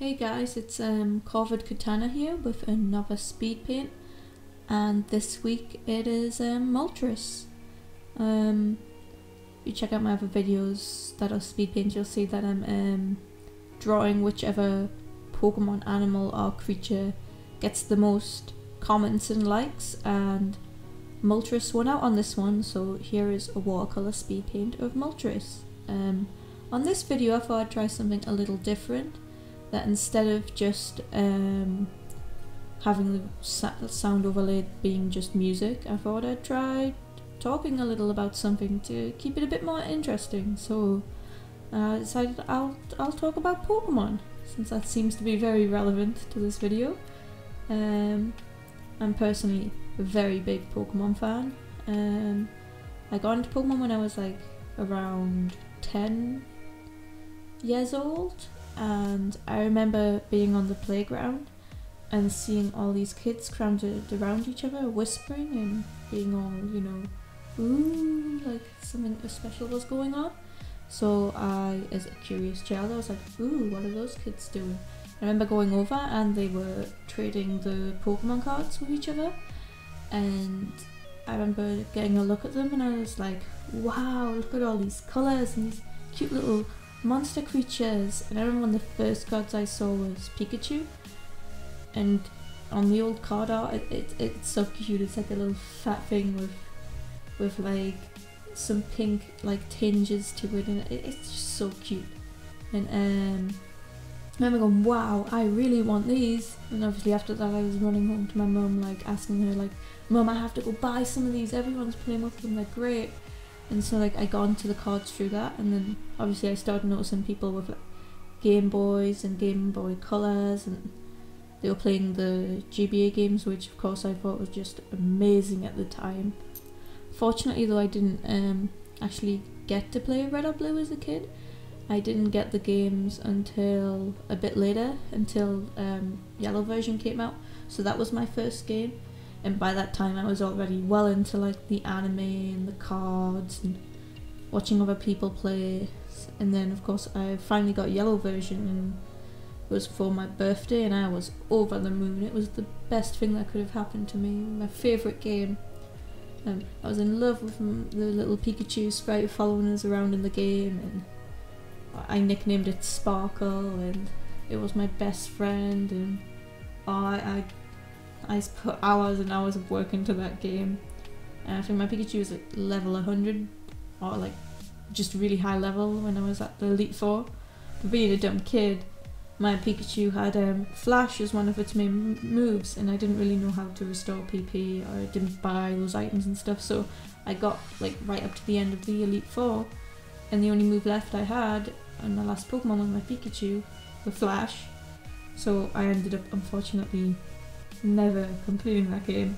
Hey guys, it's Corvid Katana here with another speed paint, and this week it is Moltres. You check out my other videos that are speed paint, you'll see that I'm drawing whichever Pokemon, animal or creature gets the most comments and likes, and Moltres won out on this one, so here is a watercolour speed paint of Moltres. On this video I thought I'd try something a little different, that instead of just having the sound overlaid being just music, I thought I'd try talking a little about something to keep it a bit more interesting. So I decided I'll talk about Pokemon, since that seems to be very relevant to this video. I'm personally a very big Pokemon fan. I got into Pokemon when I was like around 10 years old, and I remember being on the playground and seeing all these kids crowded around each other whispering and being all, you know, ooh, like something special was going on. So I, as a curious child, I was like, ooh, what are those kids doing? I remember going over and they were trading the Pokemon cards with each other, and I remember getting a look at them and I was like, wow, look at all these colours and these cute little monster creatures. And I remember one of the first cards I saw was Pikachu, and on the old card art it's so cute. It's like a little fat thing with like some pink like tinges to it, and it's just so cute. And I remember going, wow, I really want these. And obviously after that I was running home to my mum, like asking her like, Mum, I have to go buy some of these, everyone's playing with them, they're great. And so like I got into the cards through that, and then obviously I started noticing people with like Game Boys and Game Boy Colors, and they were playing the GBA games, which of course I thought was just amazing at the time. Fortunately though, I didn't actually get to play Red or Blue as a kid. I didn't get the games until a bit later, until Yellow version came out, so that was my first game. And by that time I was already well into like the anime and the cards and watching other people play. And then of course I finally got Yellow version, and it was for my birthday and I was over the moon. It was the best thing that could have happened to me, my favourite game. I was in love with the little Pikachu sprite following us around in the game, and I nicknamed it Sparkle, and it was my best friend, and I put hours and hours of work into that game. And I think my Pikachu was like level 100, or like just really high level when I was at the Elite Four. For being a dumb kid, my Pikachu had Flash as one of its main moves, and I didn't really know how to restore PP, or I didn't buy those items and stuff, so I got like right up to the end of the Elite Four, and the only move left I had on my last Pokemon was my Pikachu with Flash. So I ended up unfortunately never completing that game,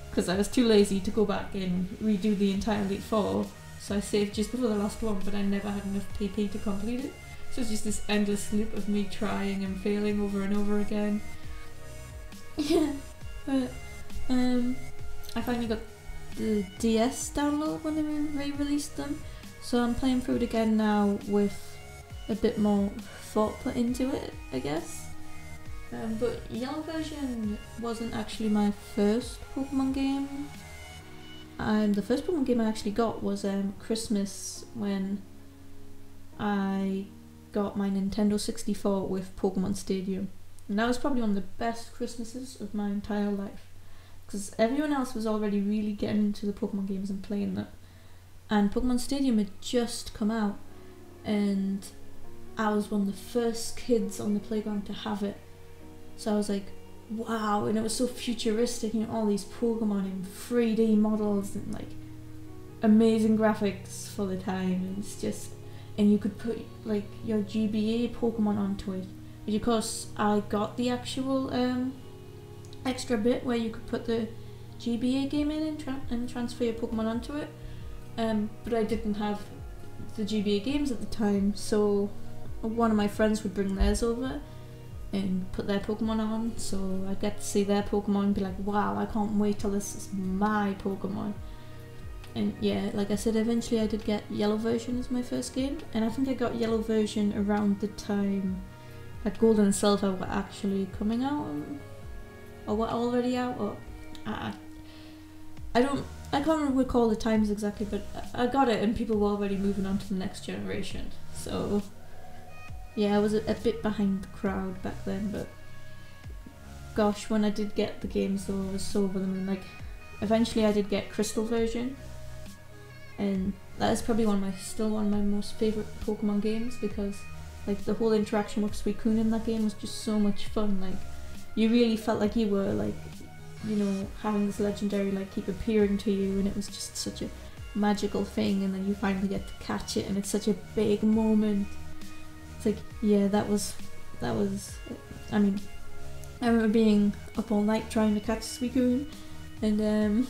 because I was too lazy to go back and redo the entire Elite Four. So I saved just before the last one, but I never had enough PP to complete it. So it's just this endless loop of me trying and failing over and over again. Yeah, but I finally got the DS download when they re-released them, so I'm playing through it again now with a bit more thought put into it, I guess. But Yellow version wasn't actually my first Pokemon game. The first Pokemon game I actually got was Christmas, when I got my Nintendo 64 with Pokemon Stadium. And that was probably one of the best Christmases of my entire life, because everyone else was already really getting into the Pokemon games and playing them. And Pokemon Stadium had just come out, and I was one of the first kids on the playground to have it. So I was like, wow, and it was so futuristic, you know, all these Pokemon in 3D models and like amazing graphics for the time. And it's just, and you could put like your GBA Pokemon onto it. But of course I got the actual extra bit where you could put the GBA game in and transfer your Pokemon onto it. But I didn't have the GBA games at the time, so one of my friends would bring theirs over and put their Pokemon on, so I'd get to see their Pokemon and be like, wow, I can't wait till this is my Pokemon. And yeah, like I said, eventually I did get Yellow version as my first game, and I think I got Yellow version around the time that Gold and Silver were actually coming out, or were already out, or I can't recall the times exactly, but I got it and people were already moving on to the next generation. So yeah, I was a bit behind the crowd back then, but gosh, when I did get the games though, I was so over the moon. Like, eventually I did get Crystal version, and that is probably still one of my most favourite Pokemon games, because like the whole interaction with Suicune in that game was just so much fun. Like, you really felt like you were like, you know, having this legendary like keep appearing to you, and it was just such a magical thing, and then you finally get to catch it and it's such a big moment. It's like, yeah, that was I mean, I remember being up all night trying to catch Suicune, and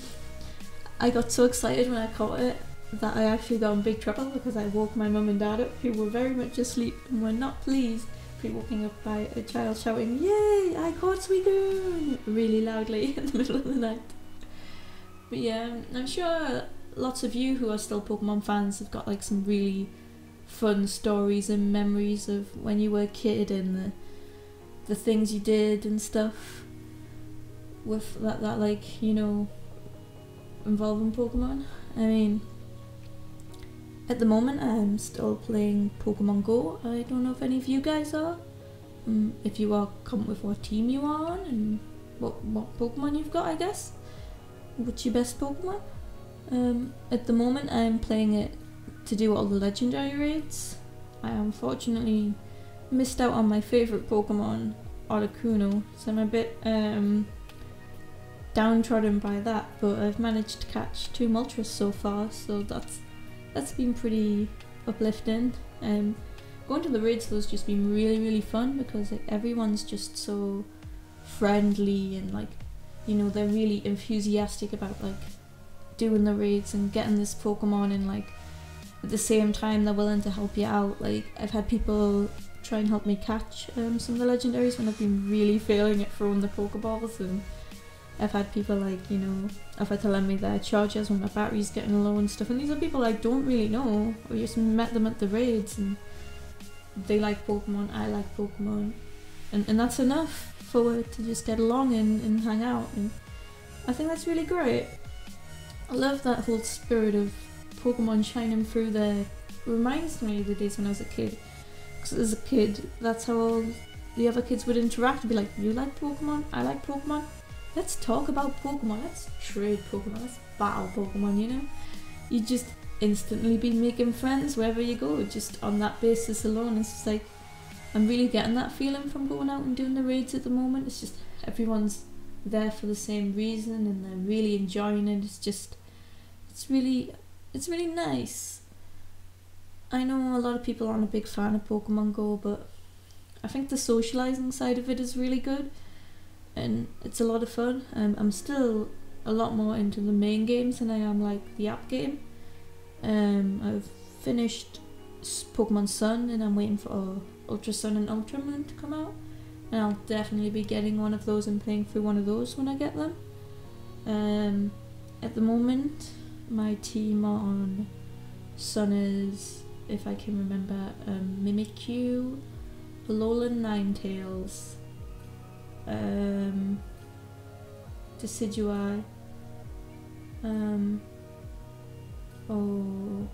I got so excited when I caught it that I actually got in big trouble, because I woke my mum and dad up, who were very much asleep and were not pleased to be woken up by a child shouting, "Yay, I caught Suicune!" really loudly in the middle of the night. But yeah, I'm sure lots of you who are still Pokemon fans have got like some really fun stories and memories of when you were a kid, and the things you did and stuff with that like, you know, involving Pokemon. I mean, at the moment I'm still playing Pokemon Go. I don't know if any of you guys are. If you are, comment with what team you are on and what Pokemon you've got, I guess. What's your best Pokemon? At the moment I'm playing it to do all the legendary raids. I unfortunately missed out on my favourite Pokemon, Articuno, so I'm a bit downtrodden by that, but I've managed to catch 2 Moltres so far, so that's been pretty uplifting. Going to the raids though has just been really fun, because like, everyone's just so friendly, and like, you know, they're really enthusiastic about like doing the raids and getting this Pokemon, and like at the same time they're willing to help you out. Like, I've had people try and help me catch some of the legendaries when I've been really failing at throwing the Pokeballs, and I've had people like, you know, if they're telling me their charges when my battery's getting low and stuff, and these are people I don't really know, or just met them at the raids and they like Pokemon, I like Pokemon, and that's enough for it to just get along and hang out, and I think that's really great. I love that whole spirit of Pokemon shining through there. It reminds me of the days when I was a kid, because as a kid that's how all the other kids would interact. It'd be like, you like Pokemon, I like Pokemon, let's talk about Pokemon, let's trade Pokemon, let's battle Pokemon, you know? You just instantly be making friends wherever you go, just on that basis alone. It's just like, I'm really getting that feeling from going out and doing the raids at the moment. It's just, everyone's there for the same reason and they're really enjoying it. It's really nice. I know a lot of people aren't a big fan of Pokemon Go, but I think the socialising side of it is really good, and it's a lot of fun. I'm still a lot more into the main games than I am like the app game. I've finished Pokemon Sun and I'm waiting for Ultra Sun and Ultra Moon to come out, and I'll definitely be getting one of those and playing through one of those when I get them. At the moment my team on Sun is, if I can remember, Mimikyu, Alolan Ninetales, Decidueye, oh,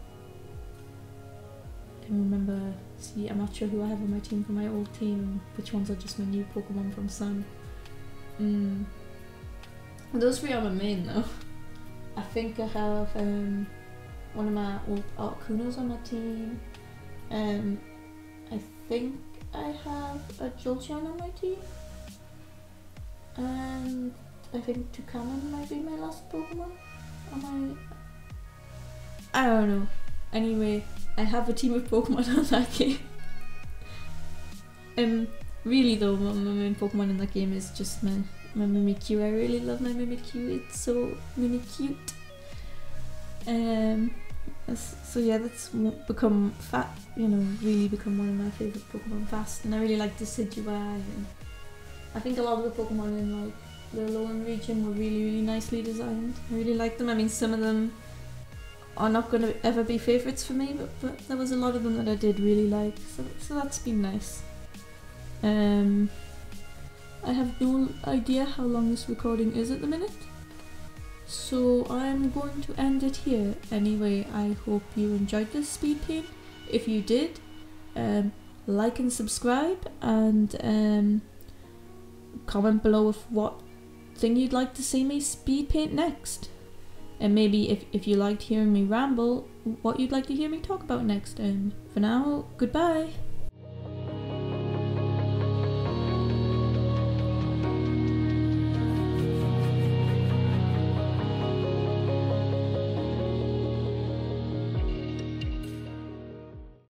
I can remember, see, I'm not sure who I have on my team for my old team, which ones are just my new Pokemon from Sun. Those 3 are my main though. I think I have one of my old Articunos on my team. I think I have a Jolteon on my team. And I think Toucannon might be my last Pokemon on I don't know. Anyway, I have a team of Pokemon on that game. Really though, my main Pokemon in that game is just my Mimikyu. I really love my Mimikyu. It's so Mimikyu. So yeah, that's become really become one of my favourite Pokemon fast, and I really like Decidueye, and I think a lot of the Pokemon in like the Alolan region were really nicely designed. I really like them. I mean, some of them are not going to ever be favourites for me, but there was a lot of them that I did really like, so that's been nice. I have no idea how long this recording is at the minute, so I'm going to end it here. Anyway, I hope you enjoyed this speed paint. If you did, like and subscribe, and comment below with what thing you'd like to see me speed paint next, and maybe if you liked hearing me ramble, what you'd like to hear me talk about next. And for now, goodbye.